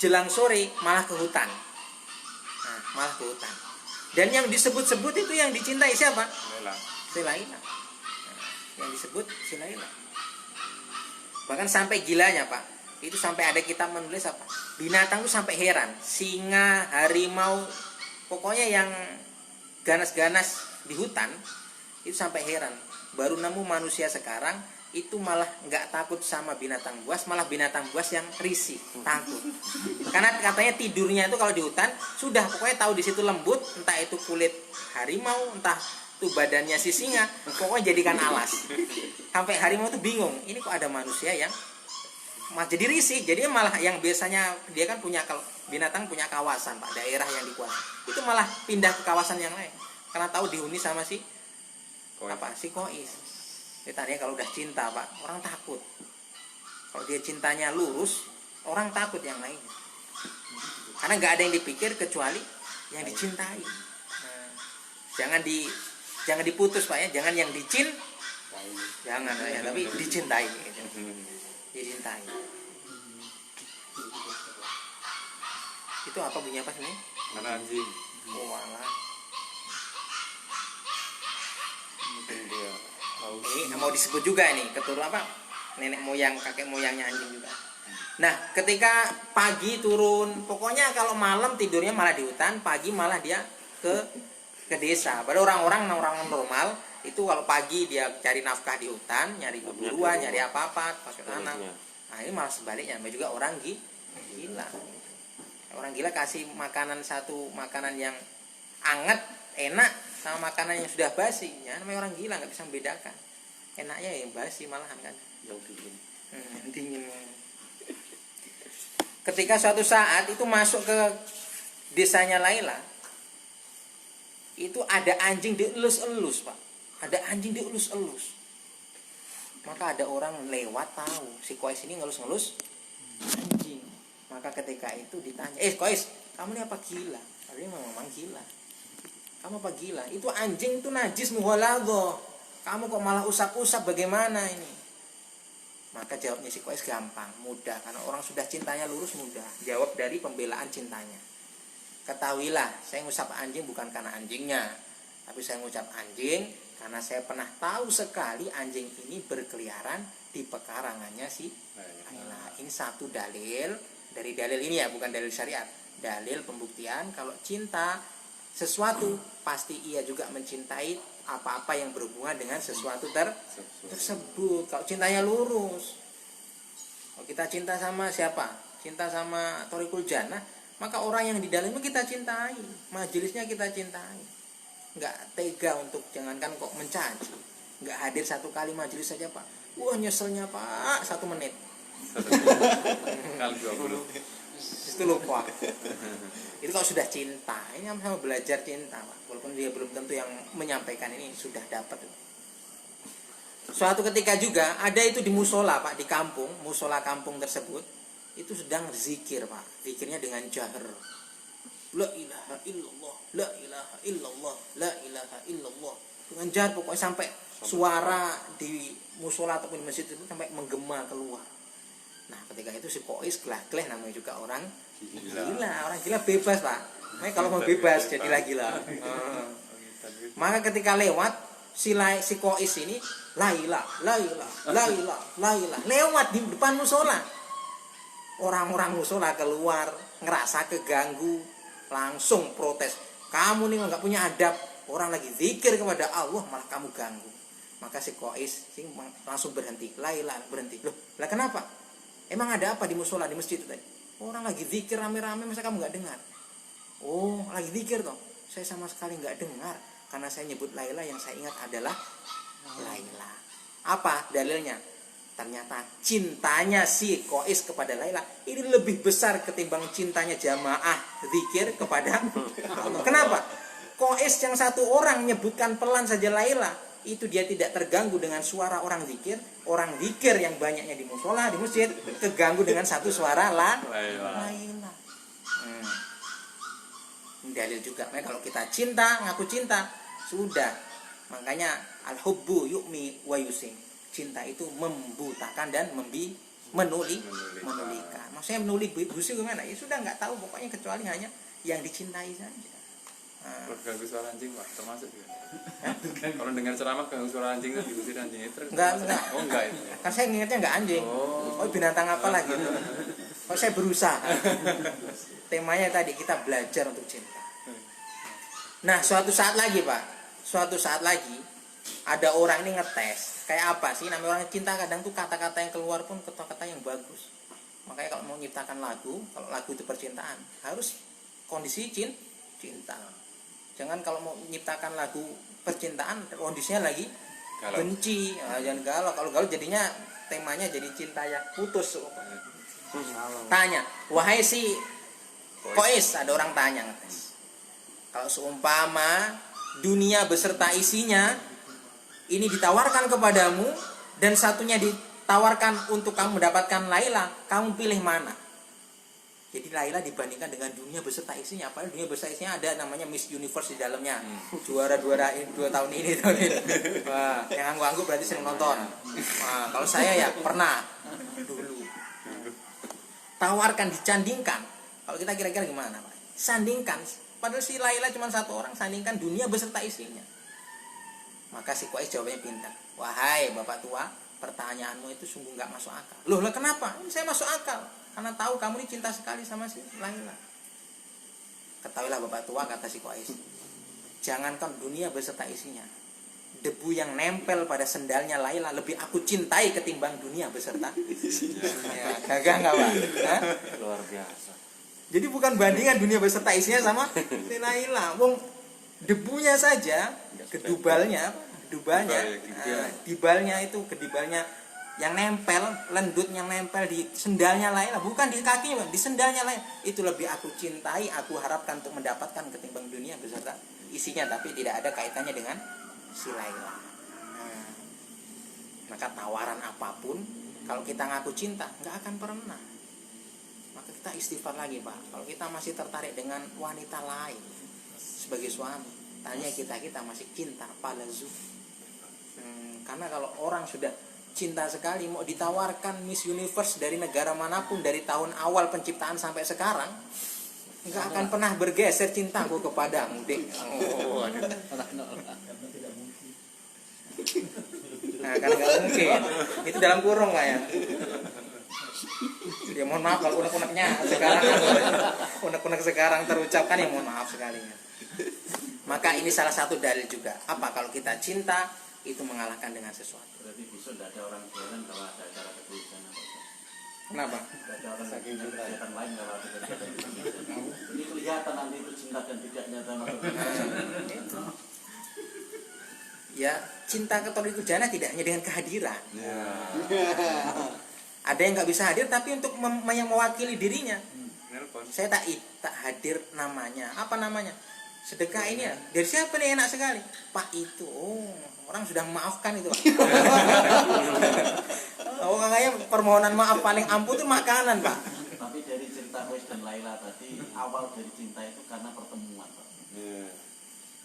jelang sore malah ke hutan. Nah, malah ke hutan. Dan yang disebut-sebut itu yang dicintai siapa? Si Laila. Nah, yang disebut si Laila. Bahkan sampai gilanya, Pak. Itu sampai ada kita menulis apa? Binatang itu sampai heran. Singa, harimau, pokoknya yang ganas-ganas di hutan itu sampai heran. Baru nemu manusia sekarang itu malah nggak takut sama binatang buas, malah binatang buas yang risih, takut. Karena katanya tidurnya itu kalau di hutan sudah pokoknya tahu di situ lembut, entah itu kulit harimau, entah itu badannya si singa, pokoknya jadikan alas. Sampai harimau itu bingung, ini kok ada manusia yang jadi risih. Jadi malah yang biasanya dia kan binatang punya kawasan, Pak, daerah yang dikuasai, itu malah pindah ke kawasan yang lain karena tahu dihuni sama si Qais. Tadinya kalau udah cinta, Pak, orang takut. Kalau dia cintanya lurus, orang takut yang lain. Karena nggak ada yang dipikir kecuali yang dicintai. Nah, jangan diputus, Pak ya, jangan yang jangan ya, tapi dicintai. Gitu. Dicintai. Itu apa bunyi apa sih? Karena anjing. Oh alah. Mungkin dia tahu. Ini mau disebut juga nih keturunan apa? Nenek moyang, kakek moyangnya anjing juga. Nah, ketika pagi turun, pokoknya kalau malam tidurnya malah di hutan, pagi malah dia ke desa. Pada orang normal itu kalau pagi dia cari nafkah di hutan, nyari keburuan, nyari apa-apa, masuk tanam. Nah, ini malah sebaliknya, juga orang gila. Orang gila kasih satu makanan yang anget, enak, sama makanan yang sudah basi. Ya, namanya orang gila nggak bisa membedakan. Enaknya yang basi malahan kan. Yang dingin. Dingin. Ketika suatu saat itu masuk ke desanya Laila, itu ada anjing dielus-elus, Pak. Ada anjing dielus-elus. Maka ada orang lewat tahu si Kois ini ngelus-ngelus anjing. Maka ketika itu ditanya, Kois, kamu ini apa gila? Artinya memang gila. Kamu apa gila? Itu anjing itu najis mughalladzah. Kamu kok malah usap-usap, bagaimana ini? Maka jawabnya si Kois gampang, mudah. Karena orang sudah cintanya lurus, mudah. Jawab dari pembelaan cintanya. Ketahuilah, saya ngusap anjing bukan karena anjingnya, tapi saya ngucap anjing karena saya pernah tahu sekali anjing ini berkeliaran di pekarangannya si Laila. Ini satu dalil dari dalil ini ya, bukan dalil syariat. Dalil pembuktian kalau cinta sesuatu pasti ia juga mencintai apa-apa yang berhubungan dengan sesuatu tersebut. Kalau cintanya lurus, kalau kita cinta sama siapa? Cinta sama Thoriqul Jannah, maka orang yang di dalamnya kita cintai, majelisnya kita cintai. Nggak tega untuk, jangankan kok mencaci, nggak hadir satu kali majelis saja Pak. Wah nyeselnya Pak, 1 menit. Kali 20. Itu lupa. Itu kalau sudah cinta, ini sama belajar cinta Pak. Walaupun dia belum tentu yang menyampaikan ini sudah dapat. Suatu ketika juga ada itu di musola Pak, di kampung, musola kampung tersebut itu sedang zikir Pak. Zikirnya dengan jahar. La ilaha illallah, la ilaha illallah, la ilaha illallah. Dengan jahar pokoknya sampai suara di musola ataupun di masjid itu sampai menggema keluar. Nah, ketika itu si Kois gelah-geleh, namanya juga orang gila. Orang gila bebas Pak. Makanya kalau mau bebas jadilah gila. Maka ketika lewat si Kois ini Laila lewat di depan musola. Orang-orang musola keluar ngerasa keganggu, langsung protes. Kamu nih nggak punya adab. Orang lagi zikir kepada Allah malah kamu ganggu. Maka si Kois langsung berhenti. Laila berhenti. Loh, lah kenapa? Emang ada apa di musola, di masjid itu tadi? Orang lagi zikir rame-rame, masa kamu nggak dengar? Oh, lagi zikir toh? Saya sama sekali nggak dengar, karena saya nyebut Laila, yang saya ingat adalah Laila. Apa dalilnya? Ternyata cintanya si Kois kepada Laila ini lebih besar ketimbang cintanya jamaah zikir kepada Allah. Kenapa? Kois yang satu orang nyebutkan pelan saja Laila, itu dia tidak terganggu dengan suara orang zikir yang banyaknya di musola, di masjid, keganggu dengan satu suara Laila. Dalil juga. Nah, kalau kita cinta, ngaku cinta, sudah. Makanya al-hubbu yu'mi wa yusim. Cinta itu membutakan dan menulikan. Maksudnya menuli busi gimana? Ya sudah, nggak tahu pokoknya, kecuali hanya yang dicintai saja. Kalau ganggu suara anjing Pak, termasuk juga. Kalau dengar ceramah ganggu suara anjing kan diusir anjing itu. Enggak. Oh enggak itu. Kan saya ingatnya enggak anjing. Oh binatang apa lagi? Kok saya berusaha. Temanya tadi kita belajar untuk cinta. Nah, suatu saat lagi Pak, ada orang ini ngetes. Kayak apa sih namanya orang cinta? Kadang tuh kata-kata yang keluar pun kata-kata yang bagus. Makanya kalau mau menciptakan lagu, kalau lagu itu percintaan, harus kondisi cinta. Jangan kalau mau menciptakan lagu percintaan kondisinya lagi galau. Benci. Nah, jangan galau. Kalau galau jadinya temanya jadi cinta yang putus. Tanya, wahai si Kois, ada orang tanya ngetes. Kalau seumpama dunia beserta isinya ini ditawarkan kepadamu dan satunya ditawarkan untuk kamu mendapatkan Laila, kamu pilih mana? Jadi Laila dibandingkan dengan dunia beserta isinya. Padahal dunia beserta isinya ada namanya Miss Universe di dalamnya. Juara 2 tahun ini. Wah, yang anggu-anggu berarti sering nonton. Wah, kalau saya ya pernah dulu. Tawarkan, dicandingkan. Kalau kita kira-kira gimana Pak? Sandingkan, padahal si Laila cuma satu orang, sandingkan dunia beserta isinya. Maka si Qais jawabnya pintar. Wahai bapak tua, pertanyaanmu itu sungguh nggak masuk akal. Loh lah kenapa? Ini saya masuk akal. Karena tahu kamu ini cinta sekali sama si Laila. Ketahuilah bapak tua, kata si Qais, jangankan dunia beserta isinya, debu yang nempel pada sendalnya Laila lebih aku cintai ketimbang dunia beserta isinya. Ya, gagah nggak Pak? Hah? Luar biasa. Jadi bukan bandingan dunia beserta isinya sama si Laila. Wong debunya saja, kedubalnya, dibalnya itu kedibalnya yang nempel, lendut yang nempel di sendalnya Laila, bukan di kakinya, di sendalnya Laila. Itu lebih aku cintai, aku harapkan untuk mendapatkan ketimbang dunia beserta isinya, tapi tidak ada kaitannya dengan si Laila. Maka tawaran apapun, kalau kita ngaku cinta, nggak akan pernah. Maka kita istighfar lagi Pak. Kalau kita masih tertarik dengan wanita lain sebagai suami, tanya kita masih cinta pada karena kalau orang sudah cinta sekali, mau ditawarkan Miss Universe dari negara manapun dari tahun awal penciptaan sampai sekarang, nggak akan pernah bergeser cintaku kepadamu, Dek. Nah, kan nggak mungkin. Itu dalam kurung lah ya. Ya mohon maaf kalau unek-uneknya sekarang, unek-unek sekarang terucapkan, ya mohon maaf sekali. Maka ini salah satu dalil juga. Apa kalau kita cinta itu mengalahkan dengan sesuatu. Berarti besok tidak ada orang jualan kalau ada acara ketulisan apa itu. Kenapa? Tidak ada orang kegiatan lain kalau ada kegiatan ketulisan. Jadi kelihatan nanti itu cinta dan tidaknya sama ya, cinta ke Tholiqul Jannah tidak hanya dengan kehadiran. Ada yang nggak bisa hadir tapi untuk yang mewakili dirinya. Saya tak hadir namanya. Apa namanya? Sedekah ini ya. Dari siapa nih, enak sekali? Pak itu. Oh, orang sudah memaafkan itu Pak. Oh, kayaknya permohonan maaf paling ampuh itu makanan Pak. Tapi dari cerita Qais dan Laila tadi, awal dari cinta itu karena pertemuan Pak.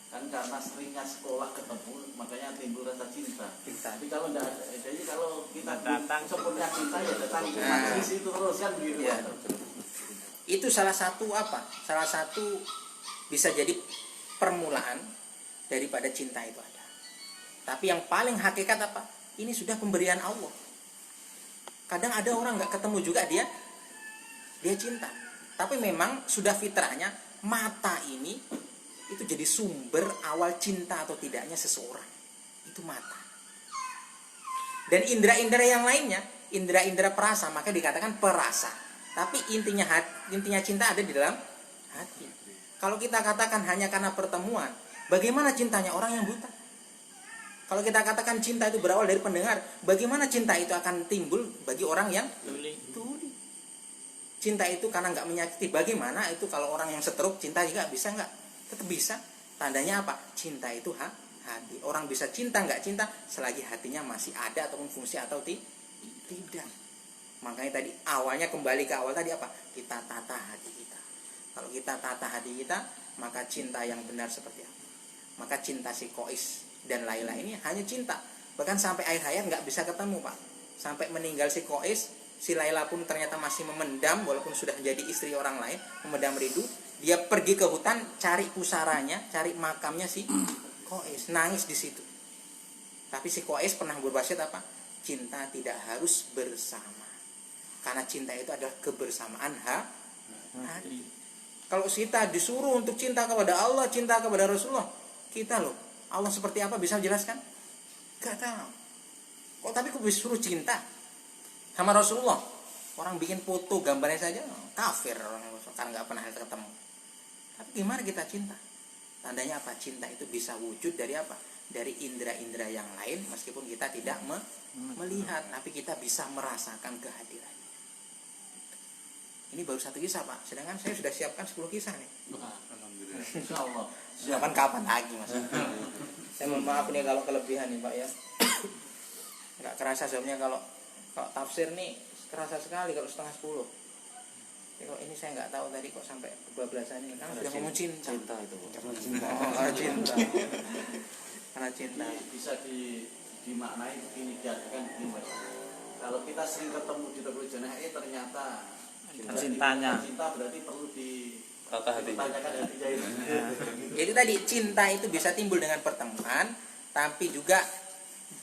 Kan karena seringnya sekolah ketemu, makanya timbul rasa cinta. Tapi kalau enggak ada, jadi kalau kita datang sempurna cinta ya datang di situ terus kan begitu. Ya. Itu salah satu apa? Salah satu bisa jadi permulaan daripada cinta itu ada. Tapi yang paling hakikat apa? Ini sudah pemberian Allah. Kadang ada orang nggak ketemu juga dia cinta. Tapi memang sudah fitrahnya mata ini itu jadi sumber awal cinta atau tidaknya seseorang. Itu mata. Dan indera-indera yang lainnya, indera-indera perasa, maka dikatakan perasa. Tapi intinya cinta ada di dalam hati. Kalau kita katakan hanya karena pertemuan, bagaimana cintanya orang yang buta? Kalau kita katakan cinta itu berawal dari pendengar, bagaimana cinta itu akan timbul bagi orang yang tuli? Cinta itu karena nggak menyakiti, bagaimana itu kalau orang yang stroke cinta juga bisa nggak? Tetap bisa. Tandanya apa? Cinta itu hati. Orang bisa cinta nggak cinta selagi hatinya masih ada ataupun fungsi atau tidak. Makanya tadi awalnya kembali ke awal tadi apa? Kita tata hati kita. Kalau kita tata hati kita, maka cinta yang benar seperti apa? Maka cinta si Qais dan Laila ini hanya cinta. Bahkan sampai akhir hayat nggak bisa ketemu Pak. Sampai meninggal si Qais, si Laila pun ternyata masih memendam, walaupun sudah menjadi istri orang lain, memendam rindu. Dia pergi ke hutan, cari pusaranya, cari makamnya si Qais, nangis di situ. Tapi si Qais pernah berwasiat apa? Cinta tidak harus bersama. Karena cinta itu adalah kebersamaan hati. Kalau kita disuruh untuk cinta kepada Allah, cinta kepada Rasulullah, kita loh, Allah seperti apa bisa jelaskan? Gak tahu. Kok tapi kok disuruh cinta sama Rasulullah? Orang bikin foto gambarnya saja kafir orang karena nggak pernah ketemu. Tapi gimana kita cinta? Tandanya apa? Cinta itu bisa wujud dari apa? Dari indera-indera yang lain, meskipun kita tidak melihat, tapi kita bisa merasakan kehadiran. Ini baru satu kisah Pak, sedangkan saya sudah siapkan 10 kisah nih. Alhamdulillah. Insyaallah. Kapan lagi Mas? Saya mohon maaf nih kalau kelebihan nih Pak ya. Nggak kerasa sebenarnya kalau tafsir nih kerasa sekali kalau setengah 10. Tapi kalau ini saya nggak tahu tadi kok sampai kebablasan ini. Karena sudah ngomong cinta. Cinta itu. Karena cinta. Karena cinta. Bisa dimaknai begini, diartikan begini Mas. Kalau kita sering ketemu di Tholiqul Jannah, ternyata cintanya. Cinta berarti perlu tata hatinya. Tanyakan hatinya itu. Jadi tadi cinta itu bisa timbul dengan pertemuan, tapi juga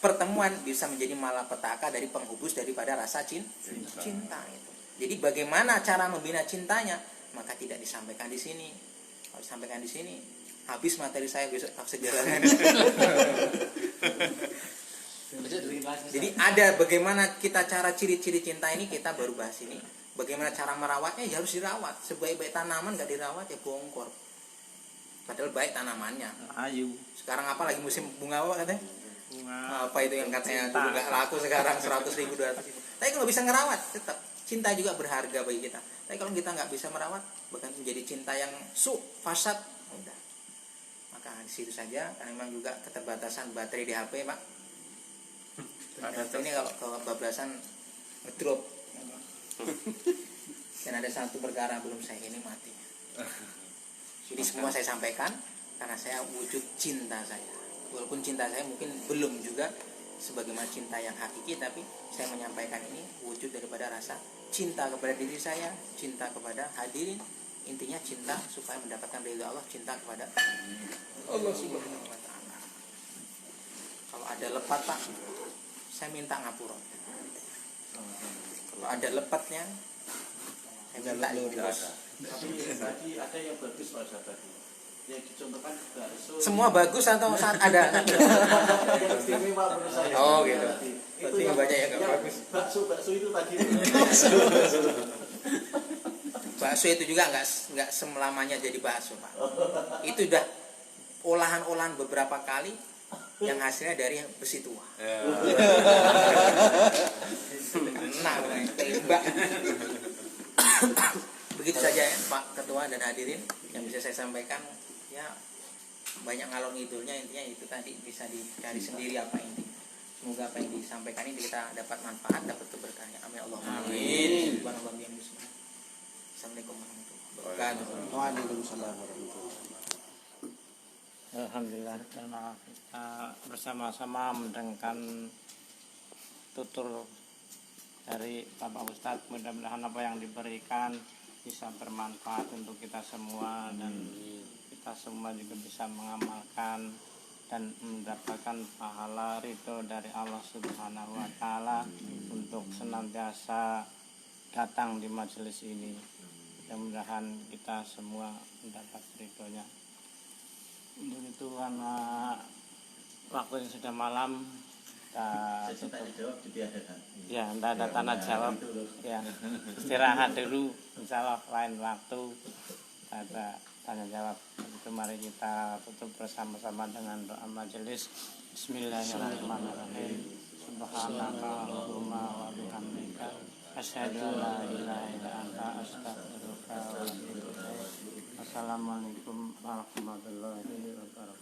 pertemuan bisa menjadi malapetaka dari penghubus daripada rasa cinta itu. Jadi bagaimana cara membina cintanya? Maka tidak disampaikan di sini. Kalau disampaikan di sini, habis materi saya besok tafsir Jalalain. Jadi ada bagaimana kita cara ciri-ciri cinta ini kita baru bahas ini. Bagaimana cara merawatnya? Ya harus dirawat. Sebaik-baik tanaman nggak dirawat ya bongkor. Padahal baik tanamannya. Ayu. Sekarang apa lagi musim bunga apa katanya? Bunga. Apa itu yang katanya dulu nggak laku sekarang 100.000 200.000. Tapi kalau bisa ngerawat tetap cinta juga berharga bagi kita. Tapi kalau kita nggak bisa merawat bahkan menjadi cinta yang fasad, udah. Maka di situ saja karena memang juga keterbatasan baterai di HP Pak. Ini kalau kebablasan ngedrop. Dan ada satu perkara belum saya ini mati. Jadi semua saya sampaikan karena saya wujud cinta saya. Walaupun cinta saya mungkin belum juga sebagaimana cinta yang hakiki, tapi saya menyampaikan ini wujud daripada rasa cinta kepada diri saya, cinta kepada hadirin. Intinya cinta supaya mendapatkan ridha Allah, cinta kepada Allah Subhanahu wa taala. Kalau ada lepat Pak, saya minta ngapura. Kalau ada lepatnya, saya minta diurus. Tapi tadi ada yang bagus Pak Ustaz tadi. Yang dicontohkan bakso. Semua bagus atau saat ada? Yang istimewa menurut saya. Oh, gitu. Itu Berarti banyak yang nggak bagus. Bakso itu tadi. Bakso itu juga nggak selamanya jadi bakso Pak. Itu udah olahan-olahan beberapa kali yang hasilnya dari besi tua. Ya. Nah, tembak. Begitu saja ya Pak Ketua dan hadirin yang bisa saya sampaikan. Ya banyak ngalor ngidulnya, intinya itu tadi bisa dicari sendiri apa inti. Semoga apa yang disampaikan ini kita dapat manfaat, dapat keberkahannya. Amin Allahumma amin. Assalamualaikum warahmatullahi wabarakatuh. Waalaikumsalam warahmatullahi wabarakatuh. Alhamdulillah karena kita bersama-sama mendengarkan tutur dari Bapak Ustadz. Mudah-mudahan apa yang diberikan bisa bermanfaat untuk kita semua dan kita semua juga bisa mengamalkan dan mendapatkan pahala ridho dari Allah Subhanahu wa taala untuk senantiasa datang di majelis ini. Mudah-mudahan kita semua mendapat ridhonya. Untuk itu karena waktunya sudah malam, kita tutup. Jawab ditiadakan. Ya, tidak ada tanda jawab. Ya, istirahat dulu. Insya Allah lain waktu ada tanya jawab. Itu mari kita tutup bersama-sama dengan doa majelis. Bismillahirrahmanirrahim. Subhanakallahumma wa bihamdika asyhadu an la ilaha illa anta astaghfiruka wa atubu ilaik. Assalamualaikum warahmatullahi wabarakatuh.